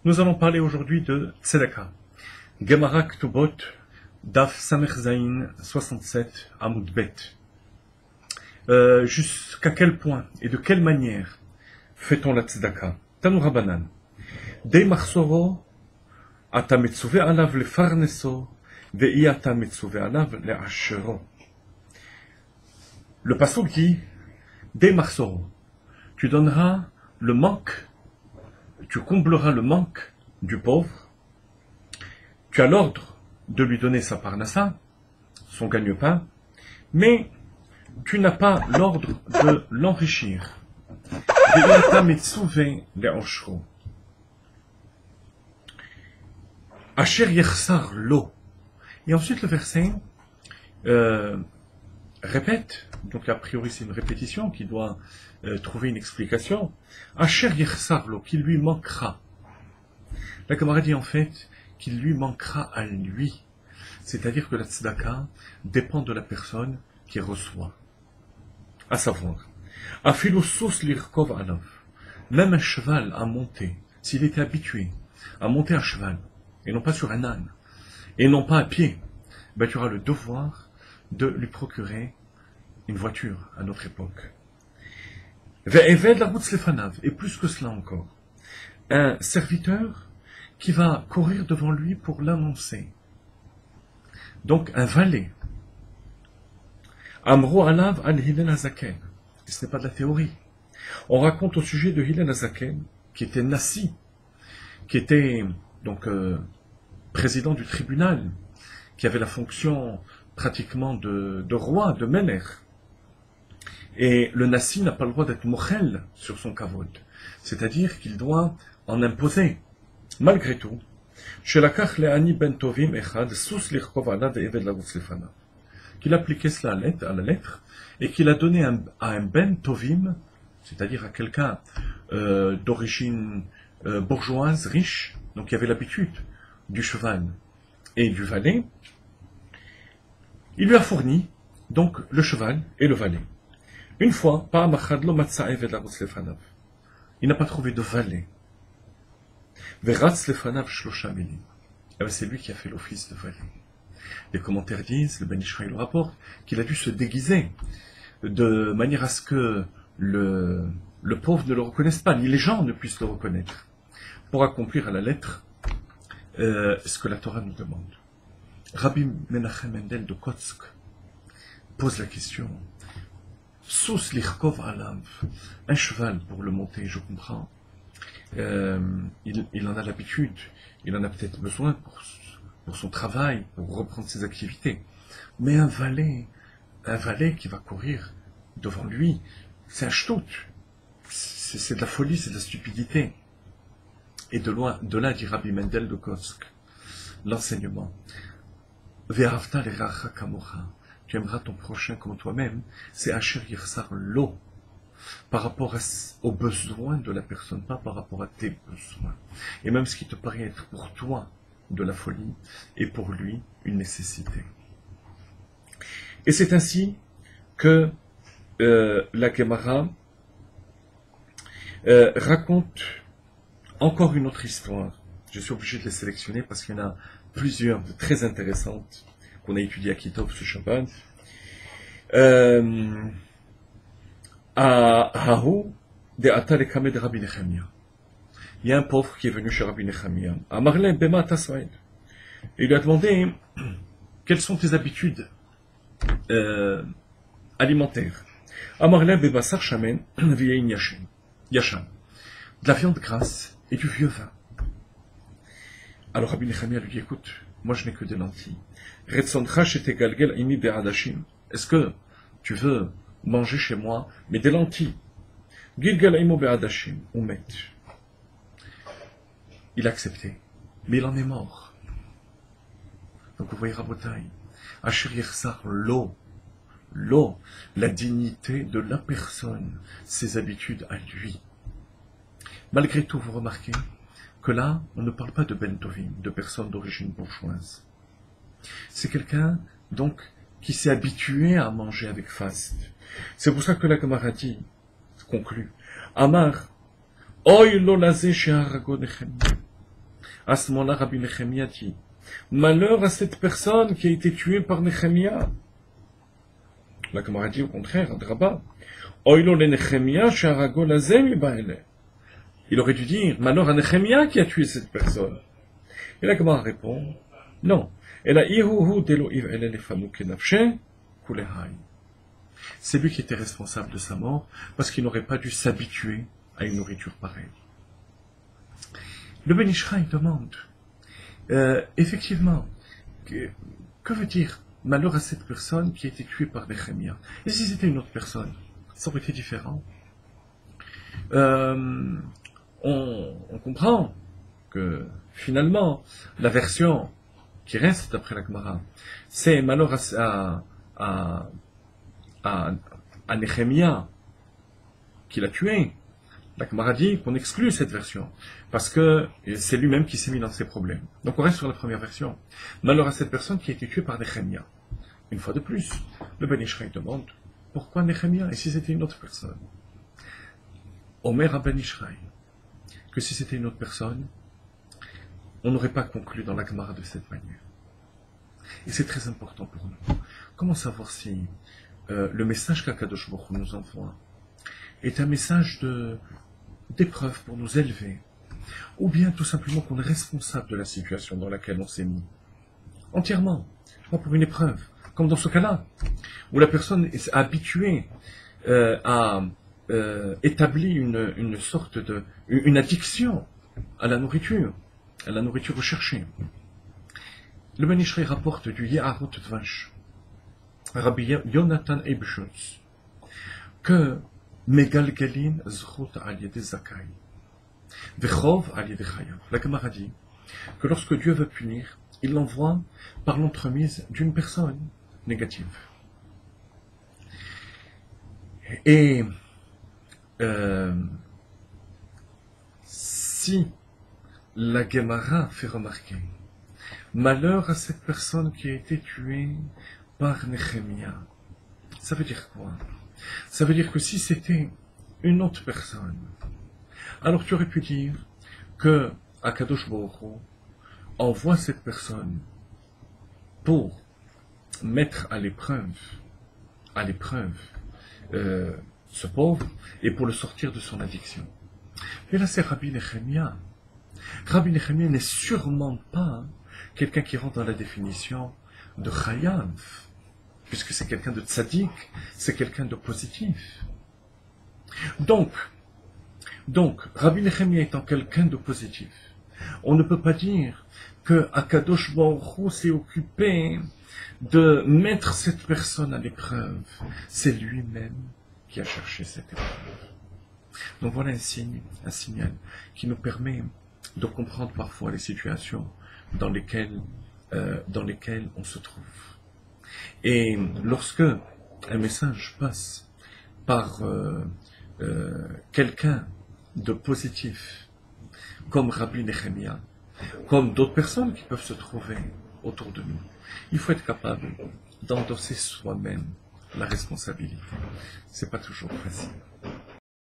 Nous allons parler aujourd'hui de Tzedaka. Gemara Ktubot, Daf Samech Zayin 67, Amud Bet. Jusqu'à quel point et de quelle manière fait-on la Tzedaka? Tanu Rabbanan. Dei Machsoro, ata metzuve alav lefarneso, ve'i ata metzuve alav le'ashero. Le pasuk dit, Dei Machsoro, tu donneras le manque, tu combleras le manque du pauvre, tu as l'ordre de lui donner sa parnassa, son gagne-pain, mais tu n'as pas l'ordre de l'enrichir. Asher yechsar lo. Et ensuite le verset répète, donc a priori c'est une répétition qui doit trouver une explication. Asher yechsar lo, qui lui manquera. La Gemara dit en fait qu'il lui manquera à lui. C'est-à-dire que la tzedaka dépend de la personne qui reçoit. À savoir, afilusus lirkov alav, même un cheval à monter, s'il était habitué à monter à cheval, et non pas sur un âne, et non pas à pied, ben tu auras le devoir de lui procurer une voiture à notre époque. Et plus que cela encore, un serviteur qui va courir devant lui pour l'annoncer. Donc un valet. Amro alav al Hillel Hazaken. Ce n'est pas de la théorie. On raconte au sujet de Hillel Hazaken, qui était Nassi, qui était donc président du tribunal, qui avait la fonction pratiquement de roi, de Melech. Et le Nassi n'a pas le droit d'être mochel sur son kavod. C'est-à-dire qu'il doit en imposer. Malgré tout, qu'il appliquait cela à la lettre et qu'il a donné à un ben tovim, c'est-à-dire à quelqu'un d'origine bourgeoise, riche, donc qui avait l'habitude du cheval et du valet, il lui a fourni donc le cheval et le valet. Une fois, il n'a pas trouvé de valet. C'est lui qui a fait l'office de valet. Les commentaires disent, le Ben Ishraï le rapporte, qu'il a dû se déguiser de manière à ce que le pauvre ne le reconnaisse pas, ni les gens ne puissent le reconnaître, pour accomplir à la lettre ce que la Torah nous demande. Rabbi Menachem Mendel de Kotsk pose la question, Sous l'irkov alav, un cheval pour le monter, je comprends. Il en a l'habitude, il en a peut-être besoin pour son travail, pour reprendre ses activités. Mais un valet qui va courir devant lui, c'est un shtout, c'est de la folie, c'est de la stupidité. Et de là dit Rabbi Mendel de Kotsk, l'enseignement. Ve'avta l'eracha kamocha, tu aimeras ton prochain comme toi-même, c'est asher yirsar lo, par rapport aux besoins de la personne, pas par rapport à tes besoins. Et même ce qui te paraît être pour toi de la folie, est pour lui une nécessité. Et c'est ainsi que la Gemara raconte encore une autre histoire. Je suis obligé de les sélectionner parce qu'il y en a plusieurs de très intéressantes qu'on a étudiées à Kitov ce Shabbat. Il y a un pauvre qui est venu chez Rabbi Nechemia. Il lui a demandé quelles sont tes habitudes alimentaires. De la viande grasse et du vieux vin. Alors Rabbi Nechemia lui dit, écoute, moi je n'ai que des lentilles. Est-ce que tu veux manger chez moi, mais des lentilles? Il a accepté, mais il en est mort. Donc vous voyez, Rabotai, Asher Yersar, l'eau, la dignité de la personne, ses habitudes à lui. Malgré tout, vous remarquez que là, on ne parle pas de Ben Tovim, de personnes d'origine bourgeoise. C'est quelqu'un, donc, qui s'est habitué à manger avec faste. C'est pour ça que la Gemara dit, conclut, Amar, Oy lo lazé chez Arago Nechemia. À ce moment-là, Rabbi Nechemia dit, malheur à cette personne qui a été tuée par Nechemia. La Gemara dit au contraire, Adraba, Oilo le Nechemia sharago lazem baele. Il aurait dû dire, malheur à Nechemia qui a tué cette personne. Et la Gemara répond, non. C'est lui qui était responsable de sa mort, parce qu'il n'aurait pas dû s'habituer à une nourriture pareille. Le Ben Ish Chai demande, effectivement, que veut dire malheur à cette personne qui a été tuée par Nechemia? Et si c'était une autre personne, ça aurait été différent. On comprend que finalement, la version qui reste d'après la Gemara, c'est malheur à Nechemia qui l'a tué. La Gemara dit qu'on exclut cette version, parce que c'est lui-même qui s'est mis dans ses problèmes. Donc on reste sur la première version. Malheur à cette personne qui a été tuée par Nechemia. Une fois de plus, le Ben Ish Chai demande, pourquoi Nechemia, et si c'était une autre personne? Omer à Ben Ish Chai, que si c'était une autre personne, on n'aurait pas conclu dans la Gemara de cette manière. Et c'est très important pour nous. Comment savoir si le message qu'Akadosh Baruch Hu nous envoie est un message d'épreuve pour nous élever, ou bien tout simplement qu'on est responsable de la situation dans laquelle on s'est mis, entièrement, pas pour une épreuve, comme dans ce cas-là, où la personne est habituée à établir une sorte une addiction à la nourriture recherchée. Le Ben Ish Chai rapporte du Yeharot Dvash, Rabbi Yonatan Eibshutz, que Megalgalin Zchut al Yedei Zakai, Vechov al Yedei Chayav. La Gemara dit que lorsque Dieu veut punir, il l'envoie par l'entremise d'une personne négative. Et si la Gemara fait remarquer, malheur à cette personne qui a été tuée par Nechemia, ça veut dire quoi? Ça veut dire que si c'était une autre personne, alors tu aurais pu dire que Akadosh Baruch Hu envoie cette personne pour mettre à l'épreuve ce pauvre et pour le sortir de son addiction. Mais là c'est Rabbi Nechemia. Rabbi Nechemia n'est sûrement pas quelqu'un qui rentre dans la définition de Chayav, puisque c'est quelqu'un de tzaddik, c'est quelqu'un de positif. Donc, Rabbi Nechemia étant quelqu'un de positif, on ne peut pas dire que Akadosh Baruch Hu s'est occupé de mettre cette personne à l'épreuve. C'est lui-même qui a cherché cette épreuve. Donc voilà un signal qui nous permet de comprendre parfois les situations dans lesquelles on se trouve. Et lorsque un message passe par quelqu'un de positif, comme Rabbi Nechemia, comme d'autres personnes qui peuvent se trouver autour de nous, il faut être capable d'endosser soi-même la responsabilité. C'est pas toujours facile.